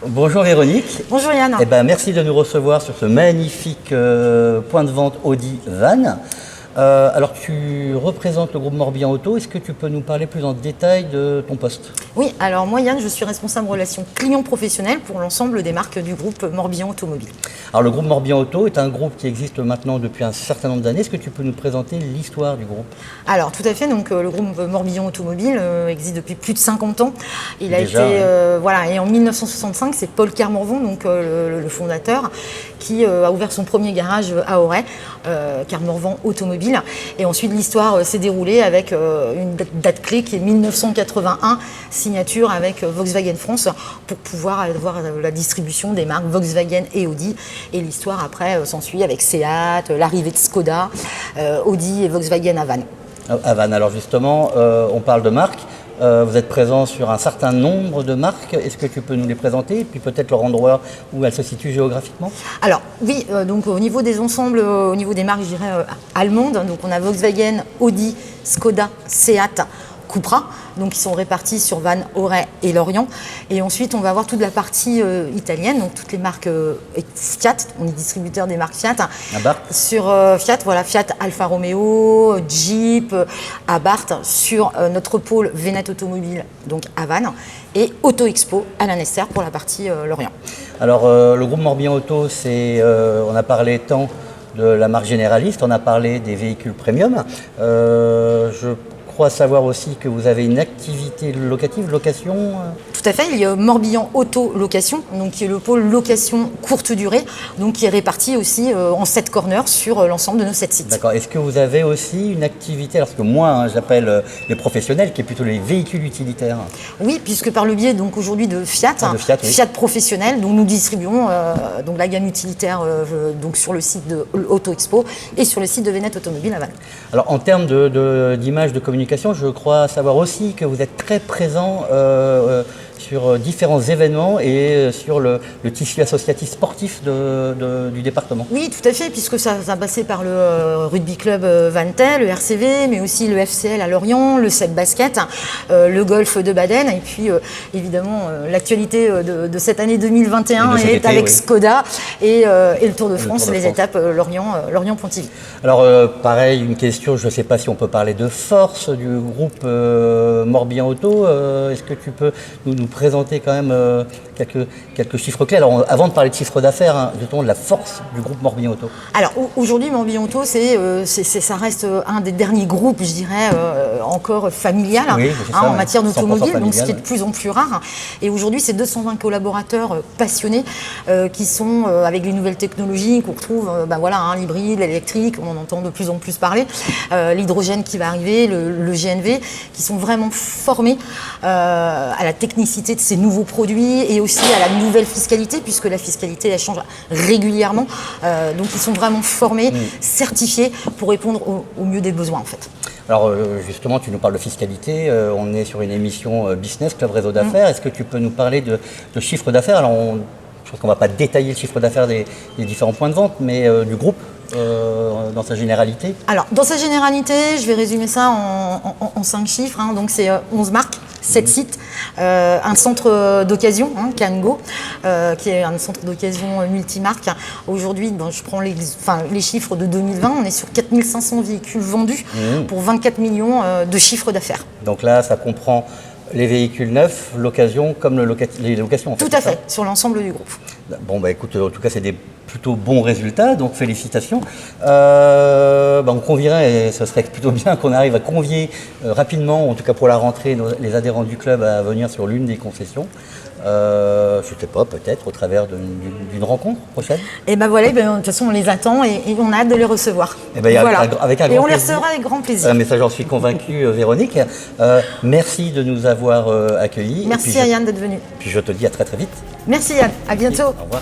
Bonjour Véronique. Bonjour Yann. Merci de nous recevoir sur ce magnifique point de vente Audi Vannes. Alors tu représentes le groupe Morbihan Auto, est-ce que tu peux nous parler plus en détail de ton poste? Oui, alors moi Yann, je suis responsable relations clients professionnels pour l'ensemble des marques du groupe Morbihan Automobile. Alors le groupe Morbihan Auto est un groupe qui existe maintenant depuis un certain nombre d'années. Est-ce que tu peux nous présenter l'histoire du groupe? Alors tout à fait, donc le groupe Morbihan Automobile existe depuis plus de 50 ans. Il a Déjà, été, voilà, et en 1965, c'est Paul Carmorvon, donc le fondateur, qui a ouvert son premier garage à Auray, Carmorvon Automobile. Et ensuite l'histoire s'est déroulée avec une date clé qui est 1981, signature avec Volkswagen France pour pouvoir avoir la distribution des marques Volkswagen et Audi. Et l'histoire après s'ensuit avec Seat, l'arrivée de Skoda, Audi et Volkswagen à Vannes. à Vannes, alors justement, on parle de marques. Vous êtes présent sur un certain nombre de marques. Est-ce que tu peux nous les présenter et puis peut-être leur endroit où elles se situent géographiquement? Alors oui, donc au niveau des ensembles, au niveau des marques, je dirais allemandes, donc on a Volkswagen, Audi, Skoda, Seat, Cupra, donc ils sont répartis sur Vannes, Auray et Lorient. Et ensuite, on va avoir toute la partie italienne, donc toutes les marques Fiat, on est distributeur des marques Fiat. Abarth. Sur Fiat, voilà, Fiat Alfa Romeo, Jeep, Abarth, sur notre pôle Venette Automobile, donc à Vannes, et Auto Expo à la Nesser pour la partie Lorient. Alors le groupe Morbihan Auto, on a parlé tant de la marque généraliste, on a parlé des véhicules premium. Je crois savoir aussi que vous avez une activité locative, location. Tout à fait, il y a Morbihan Auto Location, donc qui est le pôle location courte durée, donc qui est réparti aussi en 7 corners sur l'ensemble de nos 7 sites. D'accord. Est-ce que vous avez aussi une activité, alors que moi j'appelle les professionnels, qui est plutôt les véhicules utilitaires? Oui, puisque par le biais donc aujourd'hui de Fiat, De Fiat, oui. Fiat professionnel, donc nous distribuons donc la gamme utilitaire donc sur le site de Auto Expo et sur le site de Venette Automobile à Vannes. Alors en termes d'image de communication, je crois savoir aussi que vous êtes très présent sur différents événements et sur le tissu associatif sportif du département. Oui, tout à fait, puisque ça a passé par le rugby club Vantais, le RCV, mais aussi le FCL à Lorient, le SEB Basket, le golf de Baden, et puis évidemment l'actualité de cette année 2021 est avec Skoda et le Tour de France, les étapes Lorient-Pontivy. Alors pareil, une question, je ne sais pas si on peut parler de force du groupe Morbihan Auto. Est-ce que tu peux nous présenter quand même quelques chiffres clés? Alors avant de parler de chiffre d'affaires, justement de la force du groupe Morbihan Auto. Alors aujourd'hui Morbihan Auto, ça reste un des derniers groupes, je dirais, encore familial, oui, en matière d'automobile, 100% donc ce qui est familial. de plus en plus rare. Et aujourd'hui, c'est 220 collaborateurs passionnés qui sont avec les nouvelles technologies qu'on retrouve, l'hybride, l'électrique, on en entend de plus en plus parler, l'hydrogène qui va arriver, le GNV, qui sont vraiment formés à la technicité de ces nouveaux produits et aussi à la nouvelle fiscalité, puisque la fiscalité elle change régulièrement. Donc ils sont vraiment formés, certifiés pour répondre au mieux des besoins en fait. Alors justement, tu nous parles de fiscalité, on est sur une émission Business Club Réseau d'affaires. Est-ce que tu peux nous parler de chiffre d'affaires? Alors je pense qu'on ne va pas détailler le chiffre d'affaires des différents points de vente, mais du groupe dans sa généralité. Alors dans sa généralité, je vais résumer ça en 5 chiffres, donc c'est 11 marques, 7 sites, un centre d'occasion, Cango, qui est un centre d'occasion multimarque. Aujourd'hui, je prends les chiffres de 2020, on est sur 4500 véhicules vendus pour 24 millions de chiffres d'affaires. Donc là, ça comprend les véhicules neufs, l'occasion, comme les locations. En fait, tout à fait, sur l'ensemble du groupe. Bon, écoute, en tout cas, c'est des plutôt bons résultats, donc félicitations. On convierait, et ce serait plutôt bien qu'on arrive à convier rapidement, en tout cas pour la rentrée, les adhérents du club à venir sur l'une des concessions. Je ne sais pas, peut-être au travers d'une rencontre prochaine. Et voilà, de toute façon on les attend et on a hâte de les recevoir. Voilà. Avec un grand plaisir. On les recevra avec grand plaisir. Mais ça j'en suis convaincu, Véronique. Merci de nous avoir accueillis. Merci à Yann d'être venu. Puis je te dis à très très vite. Merci Yann, à bientôt. Au revoir.